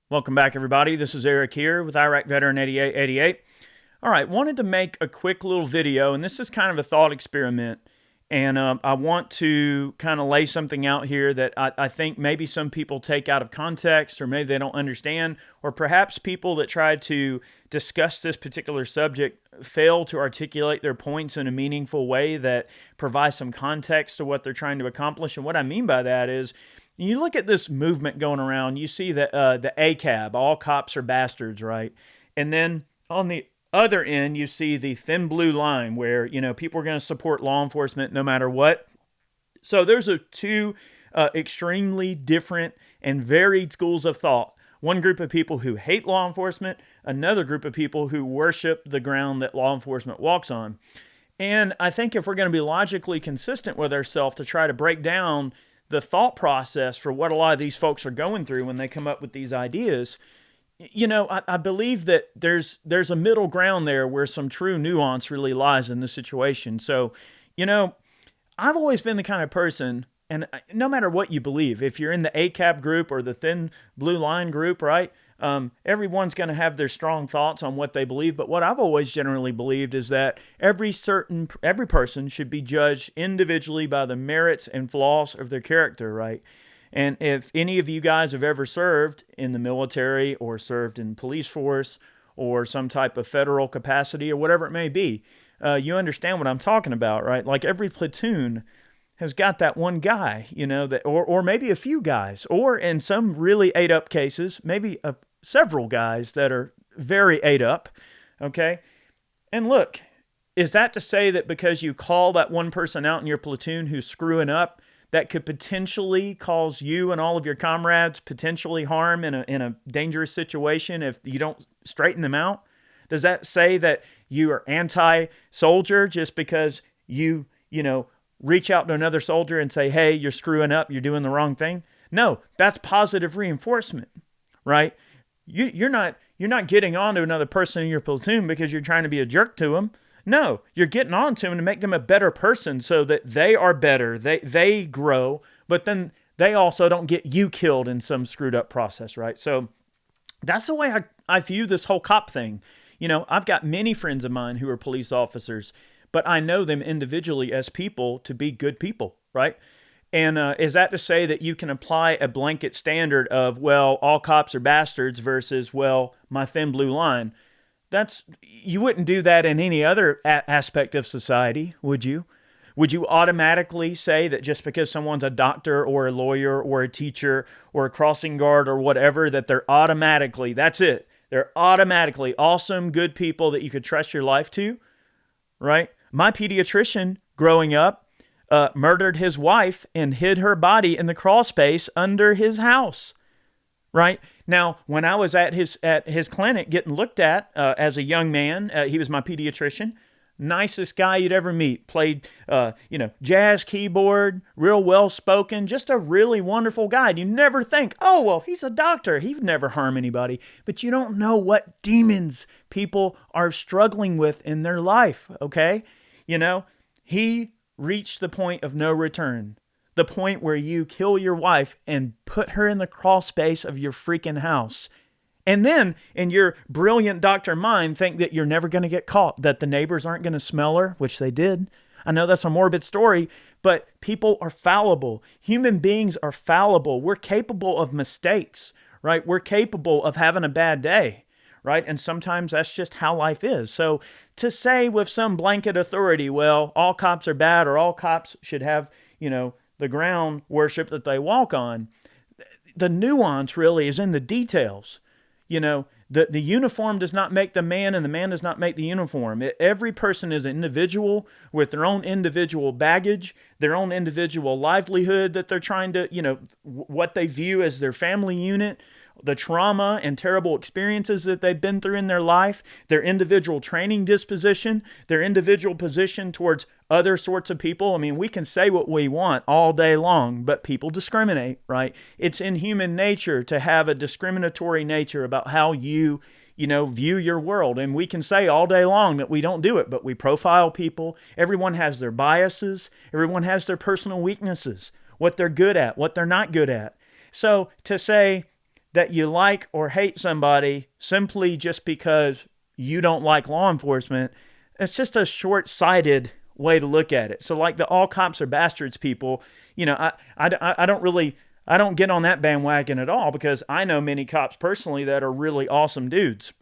Welcome back, everybody. This is Eric here with Iraq Veteran 8888. All right, wanted to make a quick little video, and this is kind of a thought experiment. And I want to kind of lay something out here that I think maybe some people take out of context, or maybe they don't understand, or perhaps people that try to discuss this particular subject fail to articulate their points in a meaningful way that provides some context to what they're trying to accomplish. And what I mean by that is, you look at this movement going around, you see that the ACAB, all cops are bastards, right? And then on the other end, you see the thin blue line where, people are going to support law enforcement no matter what. So there's two extremely different and varied schools of thought. One group of people who hate law enforcement, another group of people who worship the ground that law enforcement walks on. And I think if we're going to be logically consistent with ourselves to try to break down the thought process for what a lot of these folks are going through when they come up with these ideas, I believe that there's a middle ground there where some true nuance really lies in the situation. So, I've always been the kind of person, and no matter what you believe, if you're in the ACAB group or the thin blue line group, right? Everyone's going to have their strong thoughts on what they believe. But what I've always generally believed is that every person should be judged individually by the merits and flaws of their character, right? And if any of you guys have ever served in the military or served in police force or some type of federal capacity or whatever it may be, you understand what I'm talking about, right? Like every platoon has got that one guy, or maybe a few guys, or in some really ate up cases, maybe several guys that are very ate up, okay? And look, is that to say that because you call that one person out in your platoon who's screwing up, that could potentially cause you and all of your comrades potentially harm in a dangerous situation if you don't straighten them out? Does that say that you are anti-soldier just because you reach out to another soldier and say, hey, you're screwing up, you're doing the wrong thing? No, that's positive reinforcement, right? You're not getting on to another person in your platoon because you're trying to be a jerk to them. No, you're getting on to them to make them a better person so that they are better, they grow, but then they also don't get you killed in some screwed up process, right? So that's the way I view this whole cop thing. I've got many friends of mine who are police officers, but I know them individually as people to be good people, right? And is that to say that you can apply a blanket standard of, well, all cops are bastards versus, well, my thin blue line? You wouldn't do that in any other aspect of society, would you? Would you automatically say that just because someone's a doctor or a lawyer or a teacher or a crossing guard or whatever, that they're automatically, that's it. They're automatically awesome, good people that you could trust your life to, right? My pediatrician growing up murdered his wife and hid her body in the crawl space under his house, right? Now, when I was at his clinic getting looked at as a young man, he was my pediatrician. Nicest guy you'd ever meet. Played, jazz keyboard, real well-spoken, just a really wonderful guy. You never think, oh, well, he's a doctor. He'd never harm anybody. But you don't know what demons people are struggling with in their life, okay? He reached the point of no return. The point where you kill your wife and put her in the crawl space of your freaking house. And then, in your brilliant doctor mind, think that you're never going to get caught, that the neighbors aren't going to smell her, which they did. I know that's a morbid story, but people are fallible. Human beings are fallible. We're capable of mistakes, right? We're capable of having a bad day, right? And sometimes that's just how life is. So to say with some blanket authority, well, all cops are bad or all cops should have, the ground worship that they walk on, the nuance really is in the details. The uniform does not make the man and the man does not make the uniform. Every person is an individual with their own individual baggage, their own individual livelihood that they're trying to, what they view as their family unit, the trauma and terrible experiences that they've been through in their life, their individual training disposition, their individual position towards other sorts of people. I mean, we can say what we want all day long, but people discriminate, right? It's in human nature to have a discriminatory nature about how you view your world. And we can say all day long that we don't do it, but we profile people. Everyone has their biases. Everyone has their personal weaknesses, what they're good at, what they're not good at. So to say that you like or hate somebody simply just because you don't like law enforcement, it's just a short-sighted way to look at it. So like the all cops are bastards people, I don't get on that bandwagon at all, because I know many cops personally that are really awesome dudes.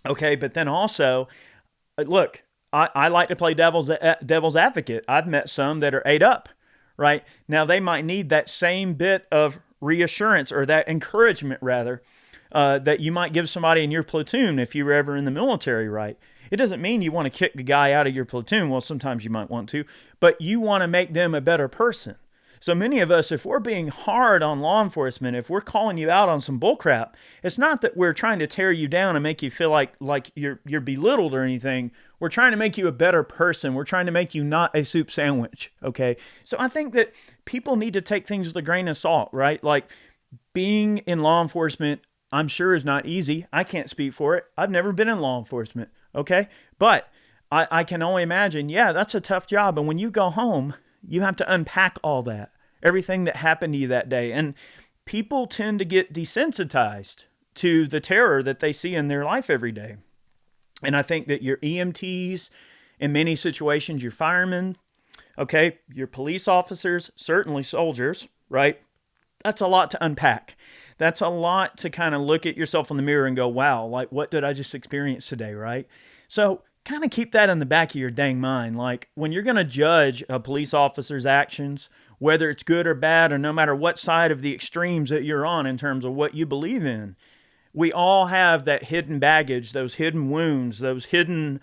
Okay, but then also, look, I like to play devil's advocate. I've met some that are ate up, right? Now, they might need that same bit of reassurance, or that encouragement, rather, that you might give somebody in your platoon if you were ever in the military, right? It doesn't mean you want to kick the guy out of your platoon. Well, sometimes you might want to, but you want to make them a better person. So many of us, if we're being hard on law enforcement, if we're calling you out on some bullcrap, it's not that we're trying to tear you down and make you feel like you're belittled or anything. We're trying to make you a better person. We're trying to make you not a soup sandwich, okay? So I think that people need to take things with a grain of salt, right? Like, being in law enforcement, I'm sure, is not easy. I can't speak for it. I've never been in law enforcement, okay? But I can only imagine, yeah, that's a tough job. And when you go home, you have to unpack all that, everything that happened to you that day. And people tend to get desensitized to the terror that they see in their life every day. And I think that your EMTs, in many situations, your firemen, okay, your police officers, certainly soldiers, right? That's a lot to unpack. That's a lot to kind of look at yourself in the mirror and go, wow, like, what did I just experience today, right? So kind of keep that in the back of your dang mind. Like, when you're going to judge a police officer's actions, whether it's good or bad, or no matter what side of the extremes that you're on in terms of what you believe in, we all have that hidden baggage, those hidden wounds, those hidden,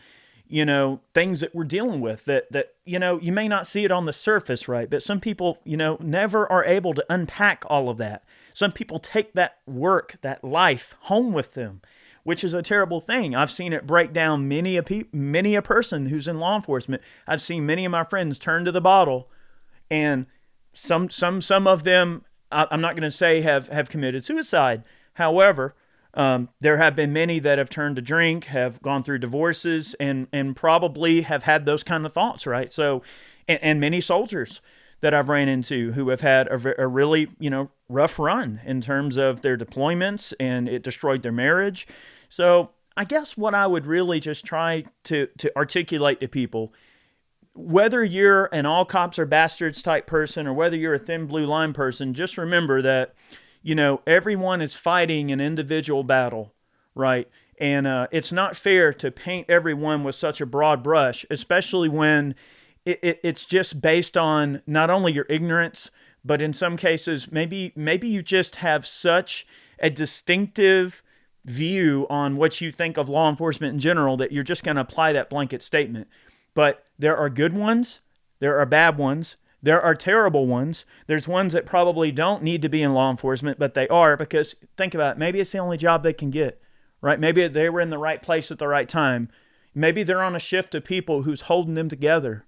things that we're dealing with that, you may not see it on the surface, right? But some people, never are able to unpack all of that. Some people take that work, that life home with them, which is a terrible thing. I've seen it break down many a person who's in law enforcement. I've seen many of my friends turn to the bottle, and some of them, I'm not going to say have committed suicide. However, there have been many that have turned to drink, have gone through divorces, and probably have had those kind of thoughts, right? So, and many soldiers that I've ran into who have had a really, rough run in terms of their deployments, and it destroyed their marriage. So I guess what I would really just try to articulate to people, whether you're an all cops are bastards type person, or whether you're a thin blue line person, just remember that, everyone is fighting an individual battle, right? And it's not fair to paint everyone with such a broad brush, especially when it's just based on not only your ignorance, but in some cases, maybe you just have such a distinctive view on what you think of law enforcement in general that you're just going to apply that blanket statement. But there are good ones, there are bad ones, there are terrible ones. There's ones that probably don't need to be in law enforcement, but they are, because think about it, maybe it's the only job they can get, right? Maybe they were in the right place at the right time. Maybe they're on a shift of people who's holding them together,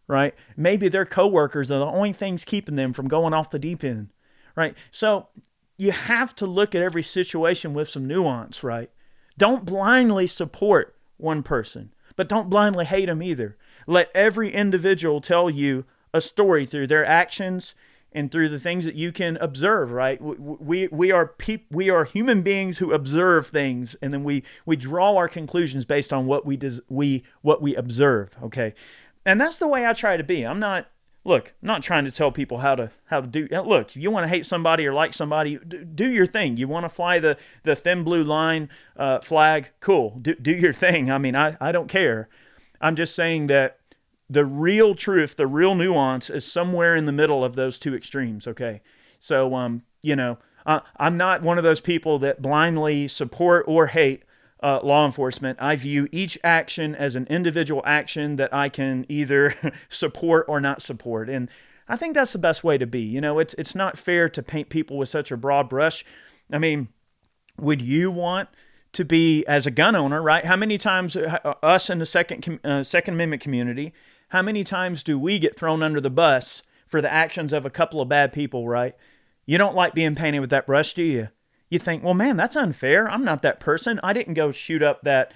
right? Maybe their coworkers are the only things keeping them from going off the deep end, right? So you have to look at every situation with some nuance, right? Don't blindly support one person, but don't blindly hate them either. Let every individual tell you a story through their actions and through the things that you can observe, right? We are human beings who observe things, and then we draw our conclusions based on what we observe, okay? And that's the way I try to be. I'm not trying to tell people how to do. Look, if you want to hate somebody or like somebody, do your thing. You want to fly the thin blue line flag, cool. Do your thing. I mean, I don't care. I'm just saying that the real truth, the real nuance is somewhere in the middle of those two extremes, okay? So, I'm not one of those people that blindly support or hate law enforcement. I view each action as an individual action that I can either support or not support. And I think that's the best way to be. It's not fair to paint people with such a broad brush. I mean, would you want to be, as a gun owner, right? How many times, us in the Second Amendment community, how many times do we get thrown under the bus for the actions of a couple of bad people, right? You don't like being painted with that brush, do you? You think, well, man, that's unfair. I'm not that person. I didn't go shoot up that,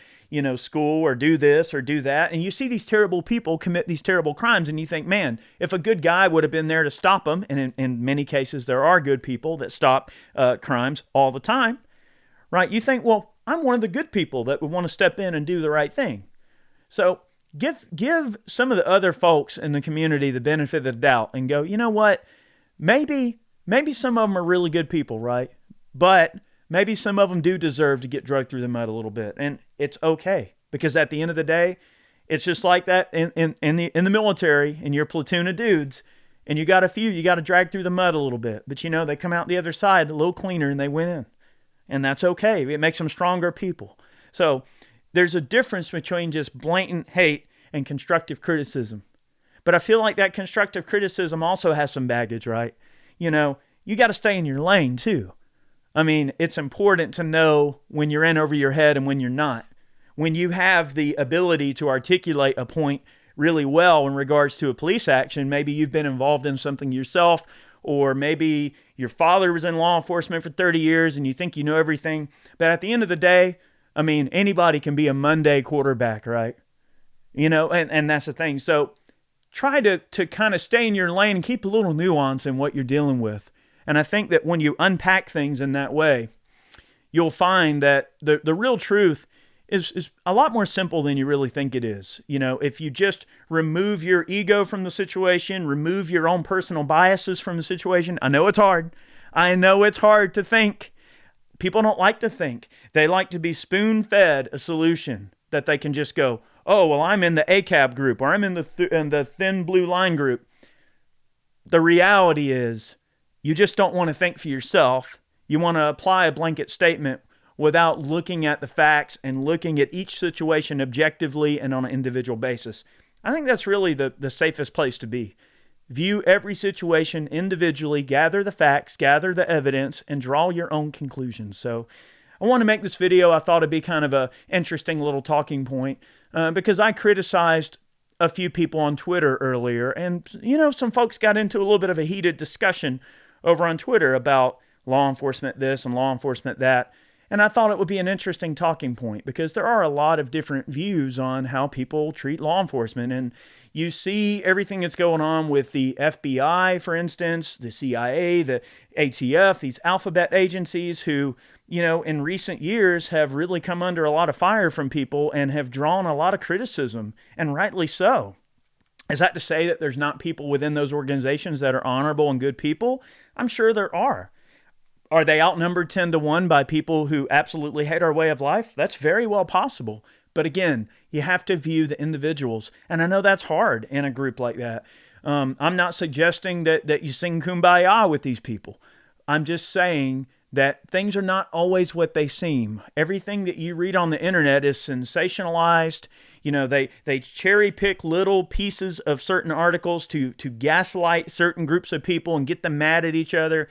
school or do this or do that. And you see these terrible people commit these terrible crimes, and you think, man, if a good guy would have been there to stop them, and in many cases there are good people that stop crimes all the time, right? You think, well, I'm one of the good people that would want to step in and do the right thing. So give some of the other folks in the community the benefit of the doubt and go, you know what? Maybe some of them are really good people, right? But maybe some of them do deserve to get dragged through the mud a little bit. And it's okay, because at the end of the day, it's just like that in the military, in your platoon of dudes, and you got a few you got to drag through the mud a little bit. But they come out the other side a little cleaner and they went in. And that's okay. It makes them stronger people. So there's a difference between just blatant hate and constructive criticism. But I feel like that constructive criticism also has some baggage, right? You got to stay in your lane too. I mean, it's important to know when you're in over your head and when you're not. When you have the ability to articulate a point really well in regards to a police action, maybe you've been involved in something yourself, or maybe your father was in law enforcement for 30 years and you think you know everything. But at the end of the day, I mean, anybody can be a Monday quarterback, right? And that's the thing. So try to kind of stay in your lane and keep a little nuance in what you're dealing with. And I think that when you unpack things in that way, you'll find that the real truth is a lot more simple than you really think it is. If you just remove your ego from the situation, remove your own personal biases from the situation. I know it's hard. I know it's hard to think. People don't like to think. They like to be spoon-fed a solution that they can just go, oh, well, I'm in the ACAB group, or I'm in the thin blue line group. The reality is you just don't want to think for yourself. You want to apply a blanket statement without looking at the facts and looking at each situation objectively and on an individual basis. I think that's really the safest place to be. View every situation individually, gather the facts, gather the evidence, and draw your own conclusions. So I want to make this video. I thought it'd be kind of an interesting little talking point because I criticized a few people on Twitter earlier, and some folks got into a little bit of a heated discussion over on Twitter about law enforcement this and law enforcement that. And I thought it would be an interesting talking point because there are a lot of different views on how people treat law enforcement. And you see everything that's going on with the FBI, for instance, the CIA, the ATF, these alphabet agencies who, in recent years have really come under a lot of fire from people and have drawn a lot of criticism, and rightly so. Is that to say that there's not people within those organizations that are honorable and good people? I'm sure there are. Are they outnumbered 10-1 by people who absolutely hate our way of life? That's very well possible. But again, you have to view the individuals. And I know that's hard in a group like that. I'm not suggesting that you sing kumbaya with these people. I'm just saying that things are not always what they seem. Everything that you read on the internet is sensationalized. They cherry pick little pieces of certain articles to gaslight certain groups of people and get them mad at each other.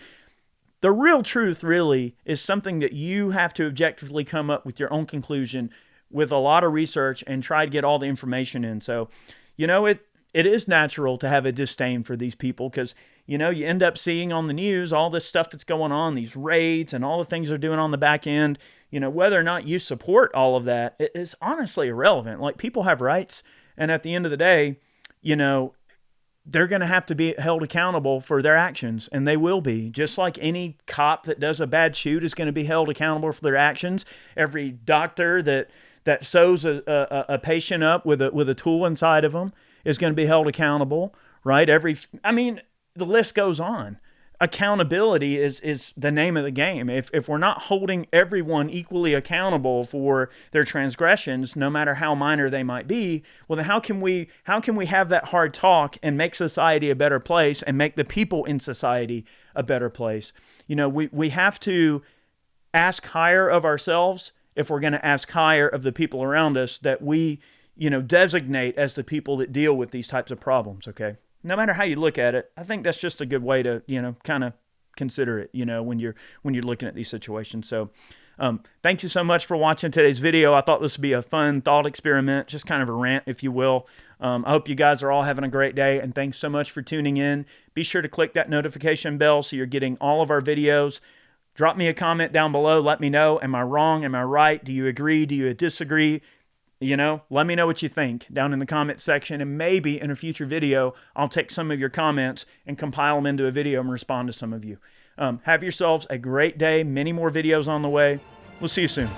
The real truth really is something that you have to objectively come up with your own conclusion with a lot of research and try to get all the information in. So, it is natural to have a disdain for these people because, you end up seeing on the news all this stuff that's going on, these raids and all the things they're doing on the back end. Whether or not you support all of that is honestly irrelevant. Like, people have rights. And at the end of the day, they're going to have to be held accountable for their actions, and they will be. Just like any cop that does a bad shoot is going to be held accountable for their actions. Every doctor that sews a patient up with a tool inside of them is going to be held accountable, right? The list goes on. Accountability is the name of the game. If we're not holding everyone equally accountable for their transgressions, no matter how minor they might be, well, then how can we have that hard talk and make society a better place and make the people in society a better place? We have to ask higher of ourselves if we're going to ask higher of the people around us that we, designate as the people that deal with these types of problems, okay? No matter how you look at it, I think that's just a good way to, kind of consider it, when you're looking at these situations. So thank you so much for watching today's video. I thought this would be a fun thought experiment, just kind of a rant, if you will. I hope you guys are all having a great day, and thanks so much for tuning in. Be sure to click that notification bell so you're getting all of our videos. Drop me a comment down below. Let me know, am I wrong? Am I right? Do you agree? Do you disagree? let me know what you think down in the comment section, and maybe in a future video, I'll take some of your comments and compile them into a video and respond to some of you. Have yourselves a great day. Many more videos on the way. We'll see you soon.